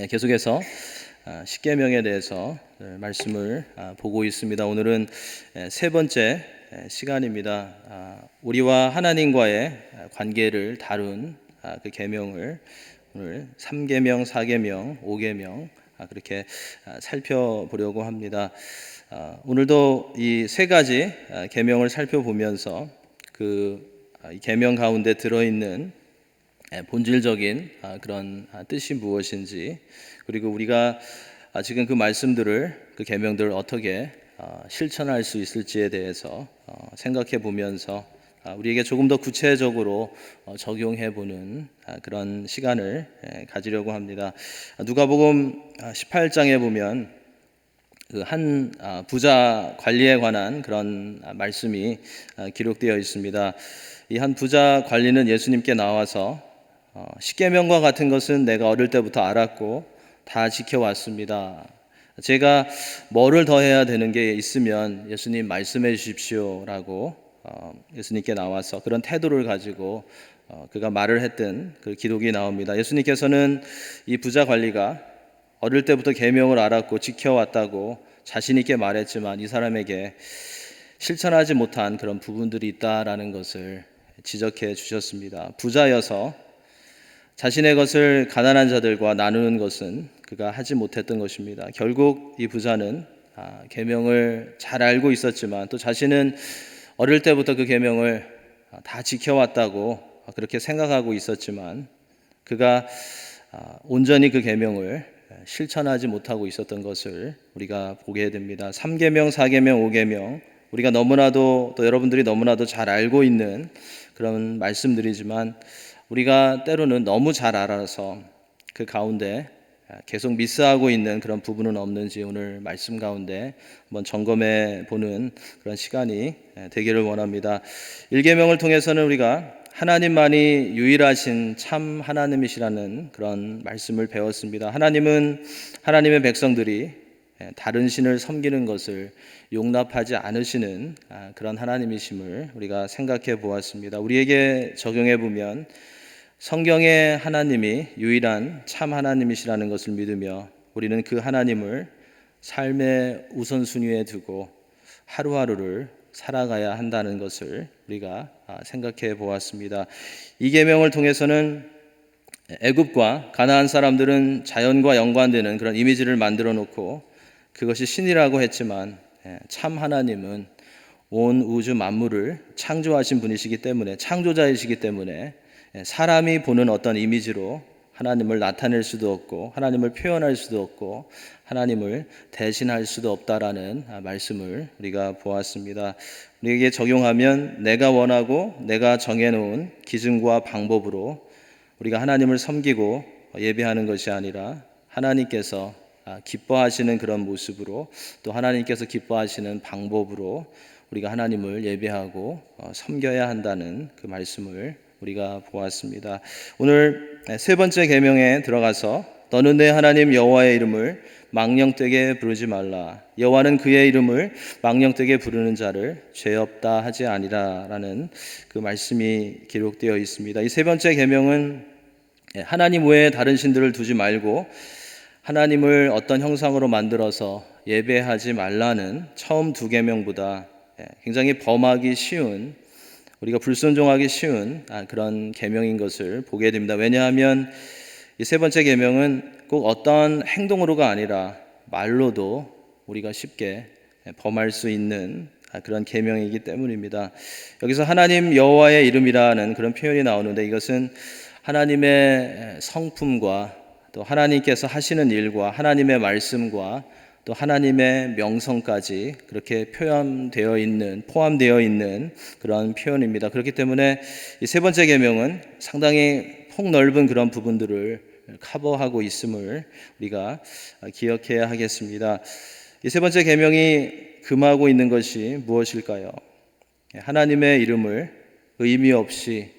계속해서 십계명에 대해서 말씀을 보고 있습니다. 오늘은 세 번째 시간입니다. 우리와 하나님과의 관계를 다룬 그 계명을 오늘 3계명, 4계명, 5계명 그렇게 살펴보려고 합니다. 오늘도 이 세 가지 계명을 살펴보면서 그 계명 가운데 들어있는 본질적인 그런 뜻이 무엇인지, 그리고 우리가 지금 그 말씀들을, 그 계명들을 어떻게 실천할 수 있을지에 대해서 생각해 보면서 우리에게 조금 더 구체적으로 적용해 보는 그런 시간을 가지려고 합니다. 누가복음 18장에 보면 그 한 부자 관리에 관한 그런 말씀이 기록되어 있습니다. 이 한 부자 관리는 예수님께 나와서 십계명과 같은 것은 내가 어릴 때부터 알았고 다 지켜왔습니다. 제가 뭐를 더 해야 되는 게 있으면 예수님 말씀해 주십시오라고 예수님께 나와서 그런 태도를 가지고 그가 말을 했던 그 기록이 나옵니다. 예수님께서는 이 부자 관리가 어릴 때부터 계명을 알았고 지켜왔다고 자신 있게 말했지만 이 사람에게 실천하지 못한 그런 부분들이 있다라는 것을 지적해 주셨습니다. 부자여서 자신의 것을 가난한 자들과 나누는 것은 그가 하지 못했던 것입니다. 결국 이 부자는 계명을 잘 알고 있었지만 또 자신은 어릴 때부터 그 계명을 다 지켜왔다고 그렇게 생각하고 있었지만 그가 온전히 그 계명을 실천하지 못하고 있었던 것을 우리가 보게 됩니다. 3계명, 4계명, 5계명 우리가 너무나도 또 여러분들이 너무나도 잘 알고 있는 그런 말씀들이지만 우리가 때로는 너무 잘 알아서 그 가운데 계속 미스하고 있는 그런 부분은 없는지 오늘 말씀 가운데 한번 점검해 보는 그런 시간이 되기를 원합니다. 1계명을 통해서는 우리가 하나님만이 유일하신 참 하나님이시라는 그런 말씀을 배웠습니다. 하나님은 하나님의 백성들이 다른 신을 섬기는 것을 용납하지 않으시는 그런 하나님이심을 우리가 생각해 보았습니다. 우리에게 적용해 보면 성경의 하나님이 유일한 참 하나님이시라는 것을 믿으며 우리는 그 하나님을 삶의 우선순위에 두고 하루하루를 살아가야 한다는 것을 우리가 생각해 보았습니다. 이 계명을 통해서는 애굽과 가나안 사람들은 자연과 연관되는 그런 이미지를 만들어 놓고 그것이 신이라고 했지만 참 하나님은 온 우주 만물을 창조하신 분이시기 때문에, 창조자이시기 때문에 사람이 보는 어떤 이미지로 하나님을 나타낼 수도 없고 하나님을 표현할 수도 없고 하나님을 대신할 수도 없다라는 말씀을 우리가 보았습니다. 우리에게 적용하면 내가 원하고 내가 정해놓은 기준과 방법으로 우리가 하나님을 섬기고 예배하는 것이 아니라 하나님께서 기뻐하시는 그런 모습으로 또 하나님께서 기뻐하시는 방법으로 우리가 하나님을 예배하고 섬겨야 한다는 그 말씀을 우리가 보았습니다. 오늘 세 번째 계명에 들어가서 너는 내 하나님 여호와의 이름을 망령되게 부르지 말라. 여호와는 그의 이름을 망령되게 부르는 자를 죄 없다 하지 아니라라는 그 말씀이 기록되어 있습니다. 이 세 번째 계명은 하나님 외에 다른 신들을 두지 말고 하나님을 어떤 형상으로 만들어서 예배하지 말라는 처음 두 계명보다 굉장히 범하기 쉬운, 우리가 불순종하기 쉬운 그런 계명인 것을 보게 됩니다. 왜냐하면 이 세 번째 계명은 꼭 어떤 행동으로가 아니라 말로도 우리가 쉽게 범할 수 있는 그런 계명이기 때문입니다. 여기서 하나님 여호와의 이름이라는 그런 표현이 나오는데 이것은 하나님의 성품과 또 하나님께서 하시는 일과 하나님의 말씀과 또 하나님의 명성까지 그렇게 포함되어 있는 그런 표현입니다. 그렇기 때문에 이 세 번째 계명은 상당히 폭넓은 그런 부분들을 커버하고 있음을 우리가 기억해야 하겠습니다. 이 세 번째 계명이 금하고 있는 것이 무엇일까요? 하나님의 이름을 의미 없이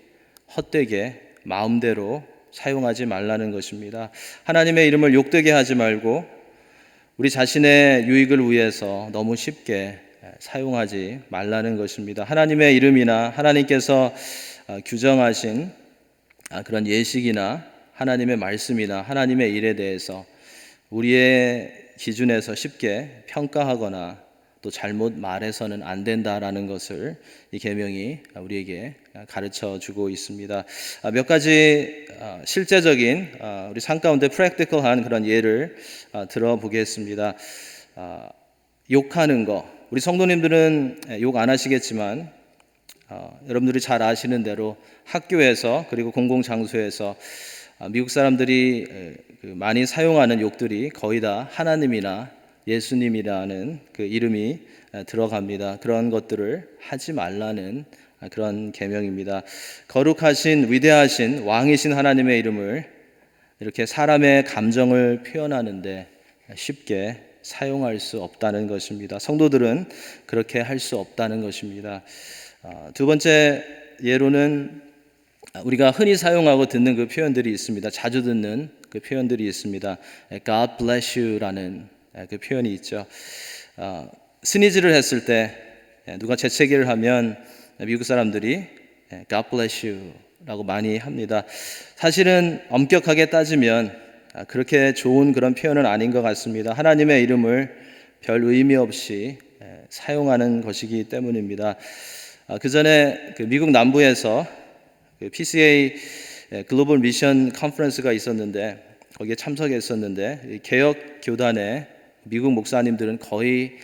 헛되게 마음대로 사용하지 말라는 것입니다. 하나님의 이름을 욕되게 하지 말고 우리 자신의 유익을 위해서 너무 쉽게 사용하지 말라는 것입니다. 하나님의 이름이나 하나님께서 규정하신 그런 예식이나 하나님의 말씀이나 하나님의 일에 대해서 우리의 기준에서 쉽게 평가하거나 또 잘못 말해서는 안 된다라는 것을 이 계명이 우리에게 가르쳐 주고 있습니다. 몇 가지 실제적인 우리 삶 가운데 프랙티컬한 그런 예를 들어보겠습니다. 욕하는 거, 우리 성도님들은 욕 안 하시겠지만 여러분들이 잘 아시는 대로 학교에서 그리고 공공장소에서 미국 사람들이 많이 사용하는 욕들이 거의 다 하나님이나 예수님이라는 그 이름이 들어갑니다. 그런 것들을 하지 말라는 그런 계명입니다. 거룩하신 위대하신 왕이신 하나님의 이름을 이렇게 사람의 감정을 표현하는데 쉽게 사용할 수 없다는 것입니다. 성도들은 그렇게 할 수 없다는 것입니다. 두 번째 예로는 우리가 흔히 사용하고 듣는 그 표현들이 있습니다. 자주 듣는 그 표현들이 있습니다. God bless you라는 그 표현이 있죠. 스니즈를 했을 때 누가 재채기를 하면 미국 사람들이 God bless you라고 많이 합니다. 사실은 엄격하게 따지면 그렇게 좋은 그런 표현은 아닌 것 같습니다. 하나님의 이름을 별 의미 없이 사용하는 것이기 때문입니다. 그 전에 그 미국 남부에서 그 PCA 글로벌 미션 컨퍼런스가 있었는데 거기에 참석했었는데 개혁 교단의 미국 목사님들은 거의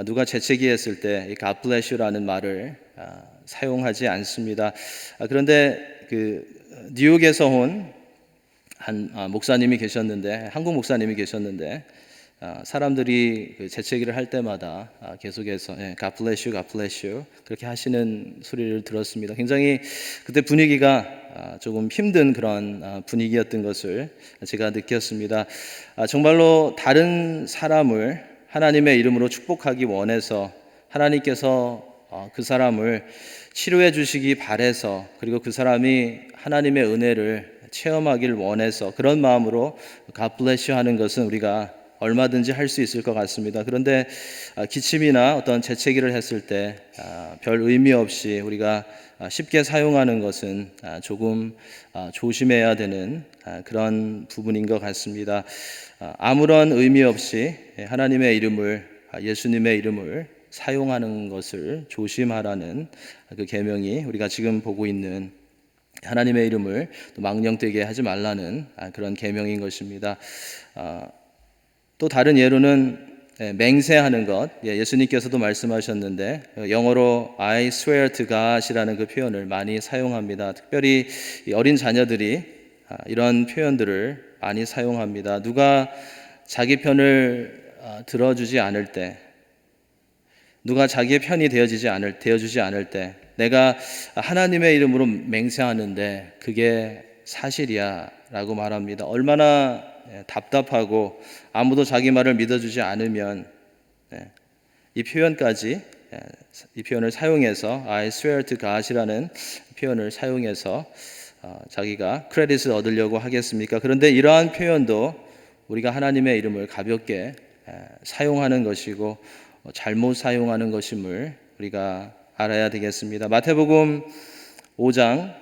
누가 재채기했을 때 God bless you라는 말을 사용하지 않습니다. 그런데 그 뉴욕에서 온 한 목사님이 계셨는데 한국 목사님이 계셨는데 사람들이 그 재채기를 할 때마다 계속해서 God bless you, God bless you 그렇게 하시는 소리를 들었습니다. 굉장히 그때 분위기가 조금 힘든 그런 분위기였던 것을 제가 느꼈습니다. 정말로 다른 사람을 하나님의 이름으로 축복하기 원해서 하나님께서 그 사람을 치료해 주시기 바래서 그리고 그 사람이 하나님의 은혜를 체험하길 원해서 그런 마음으로 God bless you 하는 것은 우리가 얼마든지 할 수 있을 것 같습니다. 그런데 기침이나 어떤 재채기를 했을 때 별 의미 없이 우리가 쉽게 사용하는 것은 조금 조심해야 되는 그런 부분인 것 같습니다. 아무런 의미 없이 하나님의 이름을 예수님의 이름을 사용하는 것을 조심하라는 그 계명이 우리가 지금 보고 있는 하나님의 이름을 또 망령되게 하지 말라는 그런 계명인 것입니다. 또 다른 예로는 맹세하는 것, 예수님께서도 말씀하셨는데 영어로 I swear to God이라는 그 표현을 많이 사용합니다. 특별히 어린 자녀들이 이런 표현들을 많이 사용합니다. 누가 자기 편을 들어주지 않을 때, 누가 자기의 편이 되어주지 않을 때 내가 하나님의 이름으로 맹세하는데 그게 사실이야 라고 말합니다. 얼마나 답답하고 아무도 자기 말을 믿어주지 않으면 이 표현까지 이 표현을 사용해서 I swear to God이라는 표현을 사용해서 자기가 크레딧을 얻으려고 하겠습니까? 그런데 이러한 표현도 우리가 하나님의 이름을 가볍게 사용하는 것이고 잘못 사용하는 것임을 우리가 알아야 되겠습니다. 마태복음 5장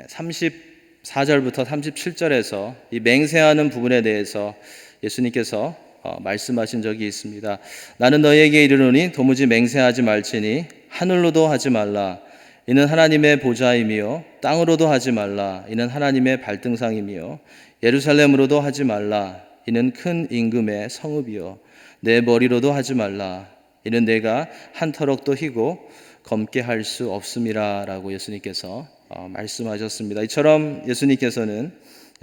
34절부터 37절에서 이 맹세하는 부분에 대해서 예수님께서 말씀하신 적이 있습니다. 나는 너희에게 이르노니 도무지 맹세하지 말지니 하늘로도 하지 말라 이는 하나님의 보좌이며 땅으로도 하지 말라 이는 하나님의 발등상이며 예루살렘으로도 하지 말라 이는 큰 임금의 성읍이요 내 머리로도 하지 말라 이는 내가 한 터럭도 희고 검게 할 수 없음이라 라고 예수님께서 말씀하셨습니다. 이처럼 예수님께서는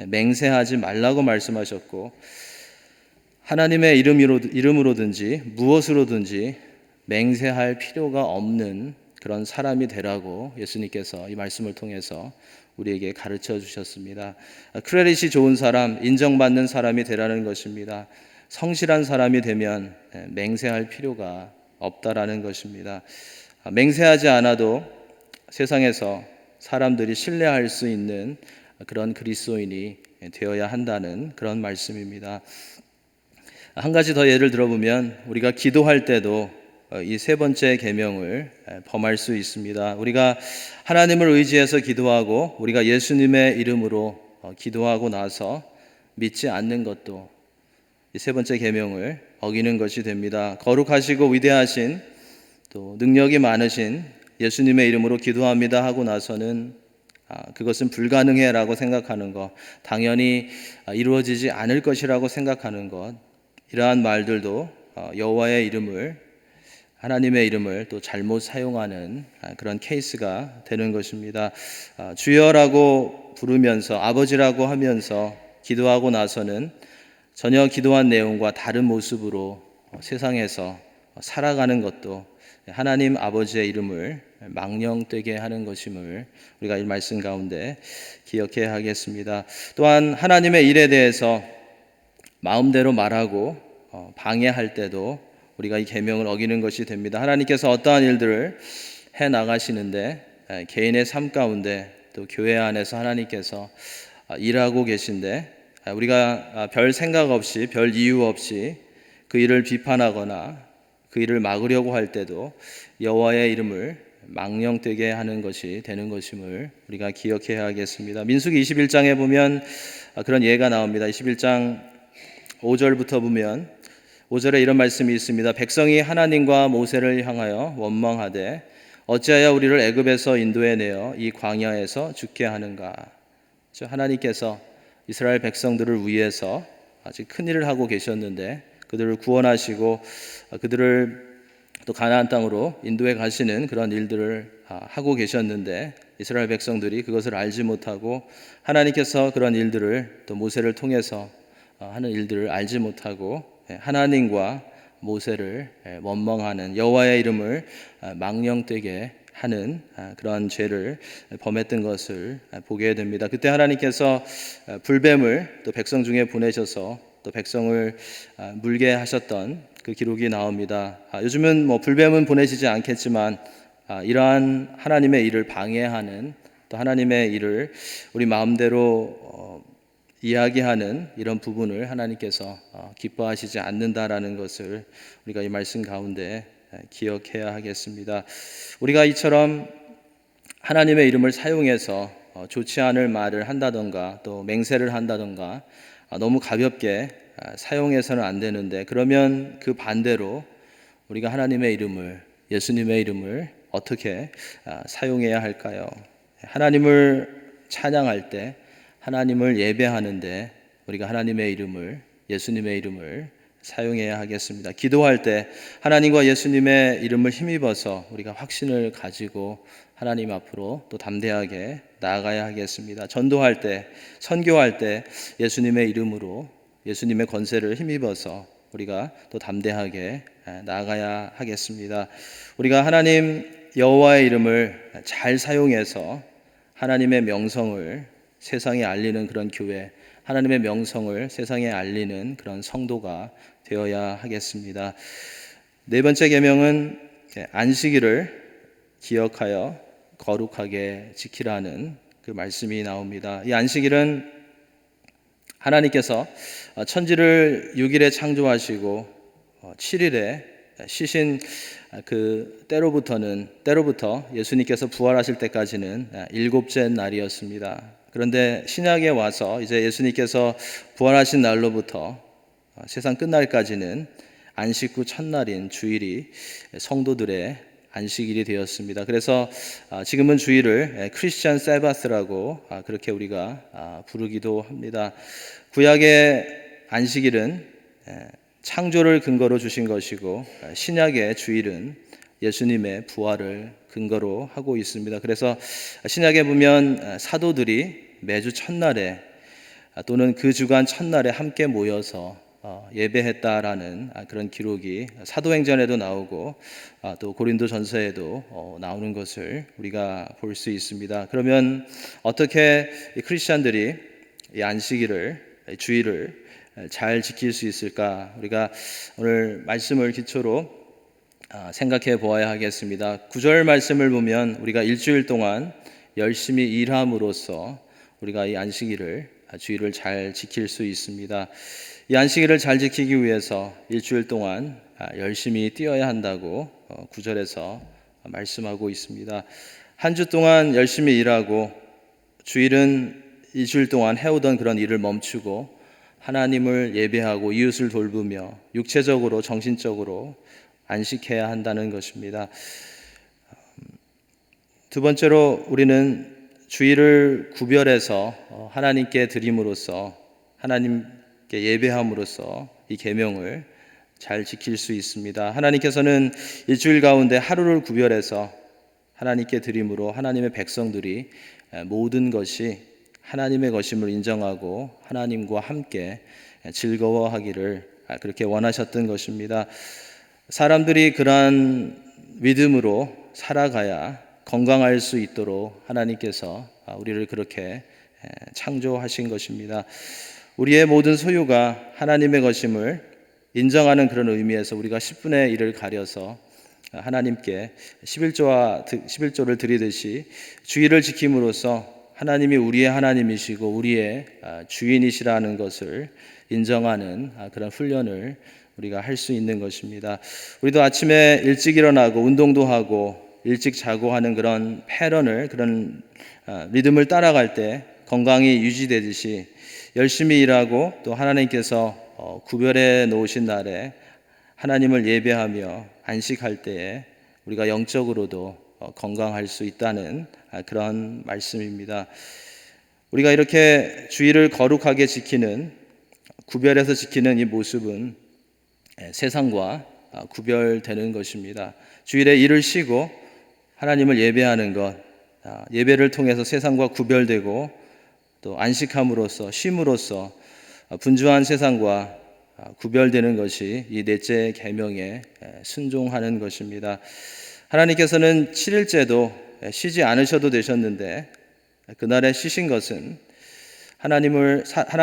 맹세하지 말라고 말씀하셨고 하나님의 이름으로든지 무엇으로든지 맹세할 필요가 없는 그런 사람이 되라고 예수님께서 이 말씀을 통해서 우리에게 가르쳐 주셨습니다. 크레딧이 좋은 사람, 인정받는 사람이 되라는 것입니다. 성실한 사람이 되면 맹세할 필요가 없다라는 것입니다. 맹세하지 않아도 세상에서 사람들이 신뢰할 수 있는 그런 그리스도인이 되어야 한다는 그런 말씀입니다. 한 가지 더 예를 들어보면 우리가 기도할 때도 이 세 번째 계명을 범할 수 있습니다. 우리가 하나님을 의지해서 기도하고 우리가 예수님의 이름으로 기도하고 나서 믿지 않는 것도 이 세 번째 계명을 어기는 것이 됩니다. 거룩하시고 위대하신 또 능력이 많으신 예수님의 이름으로 기도합니다 하고 나서는 그것은 불가능해라고 생각하는 것, 당연히 이루어지지 않을 것이라고 생각하는 것, 이러한 말들도 여호와의 이름을, 하나님의 이름을 또 잘못 사용하는 그런 케이스가 되는 것입니다. 주여라고 부르면서, 아버지라고 하면서 기도하고 나서는 전혀 기도한 내용과 다른 모습으로 세상에서 살아가는 것도 하나님 아버지의 이름을 망령되게 하는 것임을 우리가 이 말씀 가운데 기억해야 하겠습니다. 또한 하나님의 일에 대해서 마음대로 말하고 방해할 때도 우리가 이 계명을 어기는 것이 됩니다. 하나님께서 어떠한 일들을 해 나가시는데 개인의 삶 가운데 또 교회 안에서 하나님께서 일하고 계신데 우리가 별 생각 없이, 별 이유 없이 그 일을 비판하거나 그 일을 막으려고 할 때도 여호와의 이름을 망령되게 하는 것이 되는 것임을 우리가 기억해야 하겠습니다. 민수기 21장에 보면 그런 예가 나옵니다. 21장 5절부터 보면 5절에 이런 말씀이 있습니다. 백성이 하나님과 모세를 향하여 원망하되 어찌하여 우리를 애굽에서 인도해 내어 이 광야에서 죽게 하는가. 하나님께서 이스라엘 백성들을 위해서 아주 큰 일을 하고 계셨는데 그들을 구원하시고 그들을 또 가나안 땅으로 인도해 가시는 그런 일들을 하고 계셨는데 이스라엘 백성들이 그것을 알지 못하고 하나님께서 그런 일들을 또 모세를 통해서 하는 일들을 알지 못하고 하나님과 모세를 원망하는, 여호와의 이름을 망령되게 하는 그런 죄를 범했던 것을 보게 됩니다. 그때 하나님께서 불뱀을 또 백성 중에 보내셔서 또 백성을 물게 하셨던 그 기록이 나옵니다. 요즘은 불뱀은 보내시지 않겠지만 이러한 하나님의 일을 방해하는, 또 하나님의 일을 우리 마음대로 이야기하는 이런 부분을 하나님께서 기뻐하시지 않는다라는 것을 우리가 이 말씀 가운데 기억해야 하겠습니다. 우리가 이처럼 하나님의 이름을 사용해서 좋지 않을 말을 한다던가 또 맹세를 한다던가 너무 가볍게 사용해서는 안 되는데, 그러면 그 반대로 우리가 하나님의 이름을, 예수님의 이름을 어떻게 사용해야 할까요? 하나님을 찬양할 때, 하나님을 예배하는데 우리가 하나님의 이름을, 예수님의 이름을 사용해야 하겠습니다. 기도할 때 하나님과 예수님의 이름을 힘입어서 우리가 확신을 가지고 하나님 앞으로 또 담대하게 나아가야 하겠습니다. 전도할 때, 선교할 때 예수님의 이름으로, 예수님의 권세를 힘입어서 우리가 또 담대하게 나아가야 하겠습니다. 우리가 하나님 여호와의 이름을 잘 사용해서 하나님의 명성을 세상에 알리는 그런 교회, 하나님의 명성을 세상에 알리는 그런 성도가 되어야 하겠습니다. 네 번째 계명은 안식일을 기억하여 거룩하게 지키라는 그 말씀이 나옵니다. 이 안식일은 하나님께서 천지를 6일에 창조하시고 7일에 쉬신 그 때로부터 예수님께서 부활하실 때까지는 일곱째 날이었습니다. 그런데 신약에 와서 이제 예수님께서 부활하신 날로부터 세상 끝날까지는 안식 후 첫날인 주일이 성도들의 안식일이 되었습니다. 그래서 지금은 주일을 크리스천 세바스라고 그렇게 우리가 부르기도 합니다. 구약의 안식일은 창조를 근거로 주신 것이고 신약의 주일은 예수님의 부활을 근거로 하고 있습니다. 그래서 신약에 보면 사도들이 매주 첫날에 또는 그 주간 첫날에 함께 모여서 예배했다라는 그런 기록이 사도행전에도 나오고 또 고린도전서에도 나오는 것을 우리가 볼 수 있습니다. 그러면 어떻게 크리스천들이 이 안식일을, 주일을 잘 지킬 수 있을까? 우리가 오늘 말씀을 기초로 생각해 보아야 하겠습니다. 9절 말씀을 보면 우리가 일주일 동안 열심히 일함으로써 우리가 이 안식일을, 주일을 잘 지킬 수 있습니다. 이 안식일을 잘 지키기 위해서 일주일 동안 열심히 뛰어야 한다고 9절에서 말씀하고 있습니다. 한 주 동안 열심히 일하고 주일은 일주일 동안 해오던 그런 일을 멈추고 하나님을 예배하고 이웃을 돌보며 육체적으로 정신적으로 안식해야 한다는 것입니다. 두 번째로 우리는 주일을 구별해서 하나님께 드림으로써 하나님께 예배함으로써 이 계명을 잘 지킬 수 있습니다. 하나님께서는 일주일 가운데 하루를 구별해서 하나님께 드림으로 하나님의 백성들이 모든 것이 하나님의 것임을 인정하고 하나님과 함께 즐거워하기를 그렇게 원하셨던 것입니다. 사람들이 그러한 믿음으로 살아가야 건강할 수 있도록 하나님께서 우리를 그렇게 창조하신 것입니다. 우리의 모든 소유가 하나님의 것임을 인정하는 그런 의미에서 우리가 10분의 1을 가려서 하나님께 11조를 드리듯이 주일을 지킴으로써 하나님이 우리의 하나님이시고 우리의 주인이시라는 것을 인정하는 그런 훈련을 우리가 할 수 있는 것입니다. 우리도 아침에 일찍 일어나고 운동도 하고 일찍 자고 하는 그런 패런을, 그런 리듬을 따라갈 때 건강이 유지되듯이 열심히 일하고 또 하나님께서 구별해 놓으신 날에 하나님을 예배하며 안식할 때에 우리가 영적으로도 건강할 수 있다는 그런 말씀입니다. 우리가 이렇게 주일을 거룩하게 지키는, 구별해서 지키는 이 모습은 세상과 구별되는 것입니다. 주일에 일을 쉬고 하나님을 예배하는 것, 예배를 통해서 세상과 구별되고 또 안식함으로써, 쉼으로써 분주한 세상과 구별되는 것이 이 넷째 계명에 순종하는 것입니다. 하나님께서는 7일째도 쉬지 않으셔도 되셨는데 그날에 쉬신 것은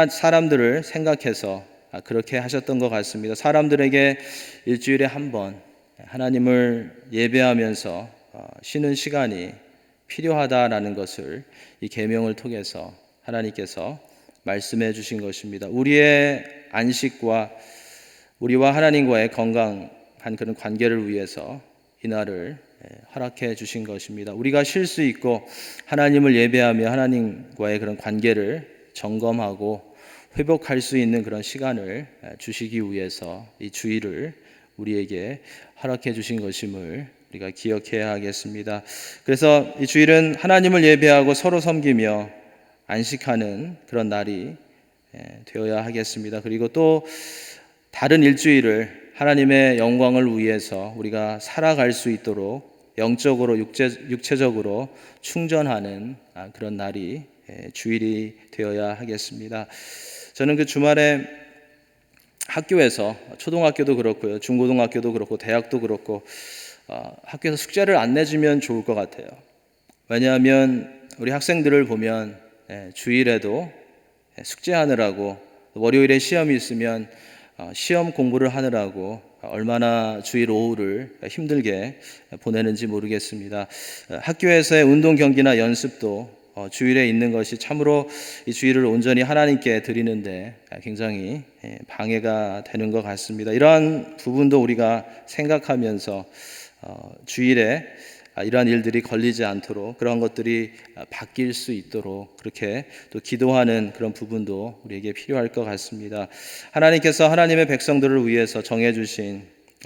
사람들을 생각해서 그렇게 하셨던 것 같습니다. 사람들에게 일주일에 한 번 하나님을 예배하면서 쉬는 시간이 필요하다라는 것을 이 계명을 통해서 하나님께서 말씀해 주신 것입니다. 우리의 안식과 우리와 하나님과의 건강한 그런 관계를 위해서 이날을 허락해 주신 것입니다. 우리가 쉴 수 있고 하나님을 예배하며 하나님과의 그런 관계를 점검하고 회복할 수 있는 그런 시간을 주시기 위해서 이 주일을 우리에게 허락해 주신 것임을 우리가 기억해야 하겠습니다. 그래서 이 주일은 하나님을 예배하고 서로 섬기며 안식하는 그런 날이 되어야 하겠습니다. 그리고 또 다른 일주일을 하나님의 영광을 위해서 우리가 살아갈 수 있도록 영적으로 육체적으로 충전하는 그런 날이 주일이 되어야 하겠습니다. 저는 그 주말에 학교에서, 초등학교도 그렇고요, 중고등학교도 그렇고 대학도 그렇고 학교에서 숙제를 안 내주면 좋을 것 같아요. 왜냐하면 우리 학생들을 보면 주일에도 숙제하느라고, 월요일에 시험이 있으면 시험 공부를 하느라고 얼마나 주일 오후를 힘들게 보내는지 모르겠습니다. 학교에서의 운동 경기나 연습도 주일에 있는 것이 참으로 이 주일을 온전히 하나님께 드리는데 굉장히 방해가 되는 것 같습니다. 이러한 부분도 우리가 생각하면서 주일에 이러한 일들이 걸리지 않도록, 그런 것들이 바뀔 수 있도록 그렇게 또 기도하는 그런 부분도 우리에게 필요할 것 같습니다. 하나님께서 하나님의 백성들을 위해서 정해주신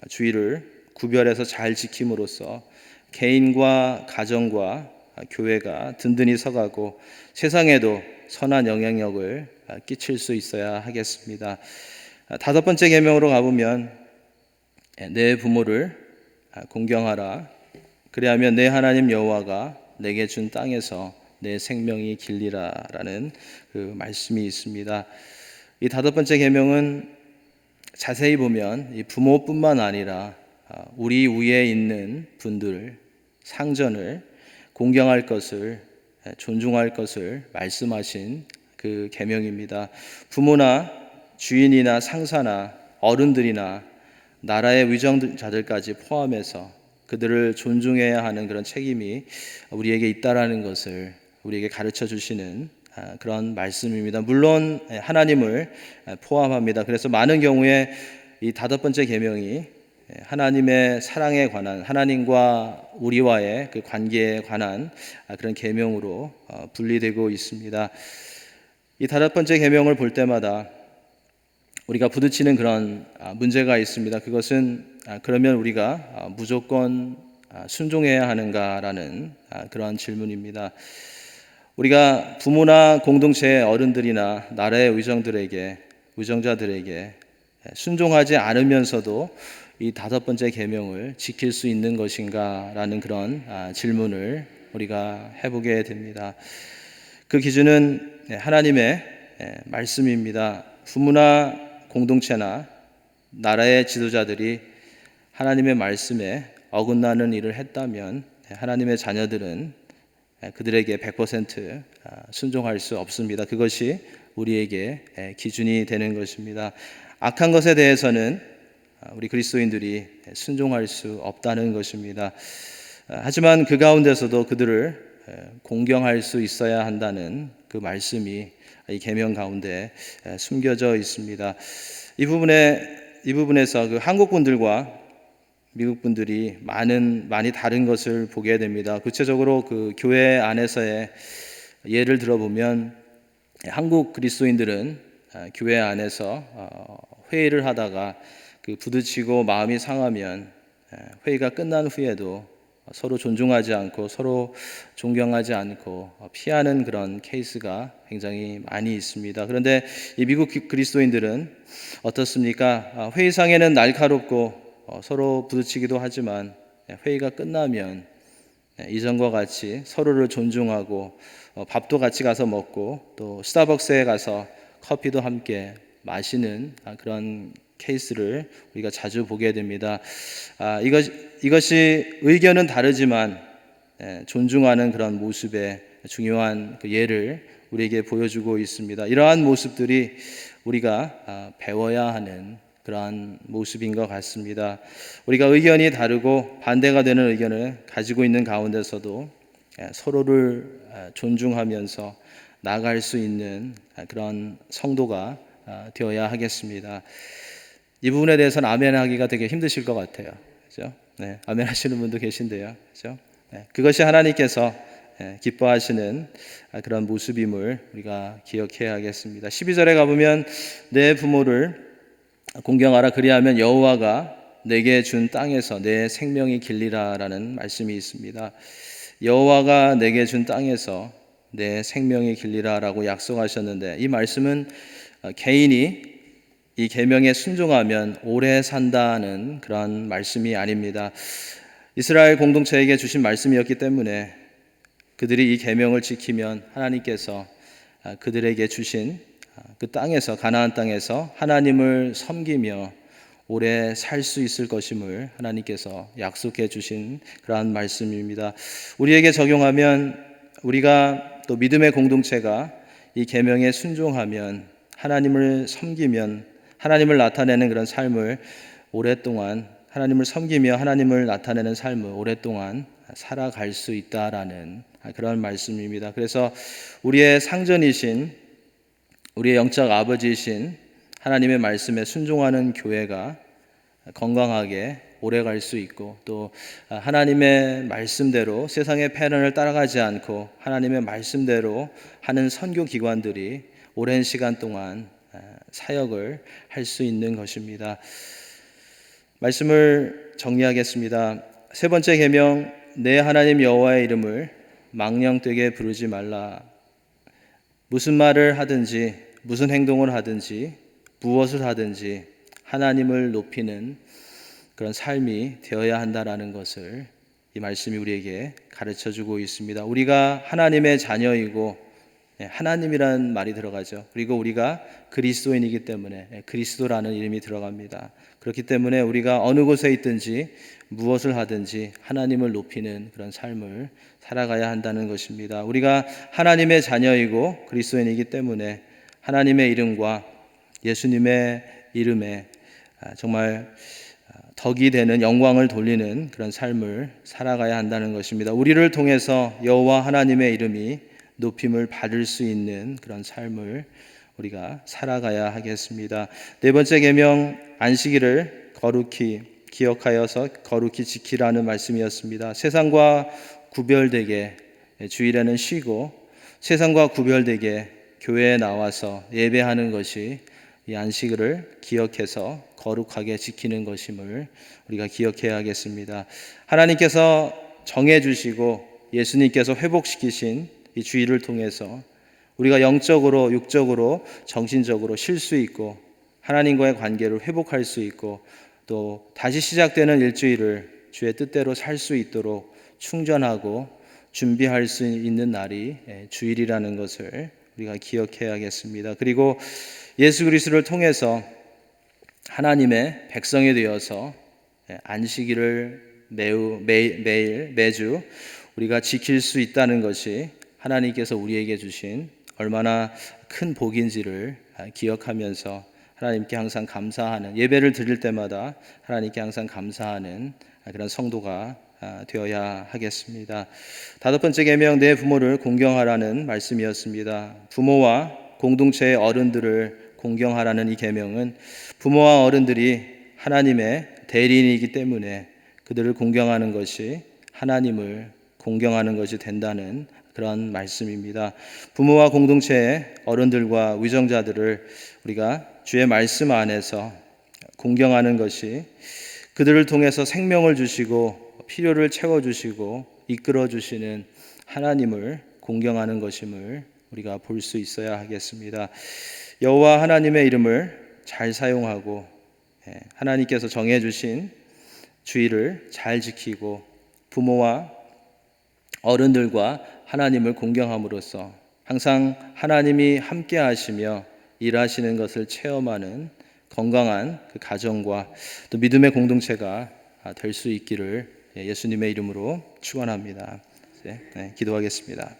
주일을 구별해서 잘 지킴으로써 개인과 가정과 교회가 든든히 서가고 세상에도 선한 영향력을 끼칠 수 있어야 하겠습니다. 다섯 번째 계명으로 가보면 내 부모를 공경하라. 그리하면 내 하나님 여호와가 내게 준 땅에서 내 생명이 길리라라는 그 말씀이 있습니다. 이 다섯 번째 계명은 자세히 보면 이 부모뿐만 아니라 우리 위에 있는 분들, 상전을 공경할 것을, 존중할 것을 말씀하신 그 계명입니다. 부모나 주인이나 상사나 어른들이나 나라의 위정자들까지 포함해서 그들을 존중해야 하는 그런 책임이 우리에게 있다라는 것을 우리에게 가르쳐 주시는 그런 말씀입니다. 물론 하나님을 포함합니다. 그래서 많은 경우에 이 다섯 번째 계명이 하나님의 사랑에 관한, 하나님과 우리와의 그 관계에 관한 그런 계명으로 분리되고 있습니다. 이 다섯 번째 계명을 볼 때마다 우리가 부딪히는 그런 문제가 있습니다. 그것은 그러면 우리가 무조건 순종해야 하는가라는 그러한 질문입니다. 우리가 부모나 공동체의 어른들이나 나라의 의정자들에게 순종하지 않으면서도 이 다섯 번째 계명을 지킬 수 있는 것인가라는 그런 질문을 우리가 해보게 됩니다. 그 기준은 하나님의 말씀입니다. 부모나 공동체나 나라의 지도자들이 하나님의 말씀에 어긋나는 일을 했다면 하나님의 자녀들은 그들에게 100% 순종할 수 없습니다. 그것이 우리에게 기준이 되는 것입니다. 악한 것에 대해서는 우리 그리스도인들이 순종할 수 없다는 것입니다. 하지만 그 가운데서도 그들을 공경할 수 있어야 한다는 그 말씀이 이 계명 가운데 숨겨져 있습니다. 이 부분에서 그 한국 분들과 미국 분들이 많이 다른 것을 보게 됩니다. 구체적으로 그 교회 안에서의 예를 들어보면 한국 그리스도인들은 교회 안에서 회의를 하다가 그 부딪히고 마음이 상하면 회의가 끝난 후에도 서로 존중하지 않고 서로 존경하지 않고 피하는 그런 케이스가 굉장히 많이 있습니다. 그런데 이 미국 그리스도인들은 어떻습니까? 회의상에는 날카롭고 서로 부딪히기도 하지만 회의가 끝나면 이전과 같이 서로를 존중하고 밥도 같이 가서 먹고 또 스타벅스에 가서 커피도 함께 마시는 그런 케이스를 우리가 자주 보게 됩니다. 이것이 의견은 다르지만 존중하는 그런 모습의 중요한 그 예를 우리에게 보여주고 있습니다. 이러한 모습들이 우리가 배워야 하는 그러한 모습인 것 같습니다. 우리가 의견이 다르고 반대가 되는 의견을 가지고 있는 가운데서도 서로를 존중하면서 나아갈 수 있는 그런 성도가 되어야 하겠습니다. 이 부분에 대해서는 아멘 하기가 되게 힘드실 것 같아요. 그렇죠? 네, 아멘 하시는 분도 계신데요. 그렇죠? 네, 그것이 하나님께서 기뻐하시는 그런 모습임을 우리가 기억해야 하겠습니다. 12절에 가보면 내 부모를 공경하라 그리하면 여호와가 내게 준 땅에서 내 생명이 길리라라는 말씀이 있습니다. 여호와가 내게 준 땅에서 내 생명이 길리라라고 약속하셨는데 이 말씀은 개인이 이 계명에 순종하면 오래 산다는 그런 말씀이 아닙니다. 이스라엘 공동체에게 주신 말씀이었기 때문에 그들이 이 계명을 지키면 하나님께서 그들에게 주신 그 땅에서 가나안 땅에서 하나님을 섬기며 오래 살 수 있을 것임을 하나님께서 약속해 주신 그러한 말씀입니다. 우리에게 적용하면 우리가 또 믿음의 공동체가 이 계명에 순종하면 하나님을 섬기면 하나님을 나타내는 그런 삶을 오랫동안 하나님을 섬기며 하나님을 나타내는 삶을 오랫동안 살아갈 수 있다라는 그런 말씀입니다. 그래서 우리의 상전이신 우리의 영적 아버지이신 하나님의 말씀에 순종하는 교회가 건강하게 오래 갈 수 있고 또 하나님의 말씀대로 세상의 패런을 따라가지 않고 하나님의 말씀대로 하는 선교 기관들이 오랜 시간 동안 사역을 할 수 있는 것입니다. 말씀을 정리하겠습니다. 세 번째 계명 내 하나님 여호와의 이름을 망령되게 부르지 말라. 무슨 말을 하든지 무슨 행동을 하든지 무엇을 하든지 하나님을 높이는 그런 삶이 되어야 한다라는 것을 이 말씀이 우리에게 가르쳐주고 있습니다. 우리가 하나님의 자녀이고 하나님이라는 말이 들어가죠. 그리고 우리가 그리스도인이기 때문에 그리스도라는 이름이 들어갑니다. 그렇기 때문에 우리가 어느 곳에 있든지 무엇을 하든지 하나님을 높이는 그런 삶을 살아가야 한다는 것입니다. 우리가 하나님의 자녀이고 그리스도인이기 때문에 하나님의 이름과 예수님의 이름에 정말 덕이 되는 영광을 돌리는 그런 삶을 살아가야 한다는 것입니다. 우리를 통해서 여호와 하나님의 이름이 높임을 받을 수 있는 그런 삶을 우리가 살아가야 하겠습니다. 네 번째 계명 안식일을 거룩히 기억하여서 거룩히 지키라는 말씀이었습니다. 세상과 구별되게 주일에는 쉬고 세상과 구별되게 교회에 나와서 예배하는 것이 이 안식일을 기억해서 거룩하게 지키는 것임을 우리가 기억해야 하겠습니다. 하나님께서 정해주시고 예수님께서 회복시키신 이 주일을 통해서 우리가 영적으로, 육적으로, 정신적으로 쉴 수 있고 하나님과의 관계를 회복할 수 있고 또 다시 시작되는 일주일을 주의 뜻대로 살 수 있도록 충전하고 준비할 수 있는 날이 주일이라는 것을 우리가 기억해야겠습니다. 그리고 예수 그리스도를 통해서 하나님의 백성이 되어서 안식일을 매주 우리가 지킬 수 있다는 것이 하나님께서 우리에게 주신 얼마나 큰 복인지를 기억하면서 하나님께 항상 감사하는, 예배를 드릴 때마다 하나님께 항상 감사하는 그런 성도가 되어야 하겠습니다. 다섯 번째 계명, 내 부모를 공경하라는 말씀이었습니다. 부모와 공동체의 어른들을 공경하라는 이 계명은 부모와 어른들이 하나님의 대리인이기 때문에 그들을 공경하는 것이 하나님을 공경하는 것이 된다는 그런 말씀입니다. 부모와 공동체의 어른들과 위정자들을 우리가 주의 말씀 안에서 공경하는 것이 그들을 통해서 생명을 주시고 필요를 채워주시고 이끌어주시는 하나님을 공경하는 것임을 우리가 볼 수 있어야 하겠습니다. 여호와 하나님의 이름을 잘 사용하고 하나님께서 정해주신 주의를 잘 지키고 부모와 어른들과 하나님을 공경함으로써 항상 하나님이 함께 하시며 일하시는 것을 체험하는 건강한 그 가정과 또 믿음의 공동체가 될 수 있기를 예수님의 이름으로 축원합니다. 기도하겠습니다.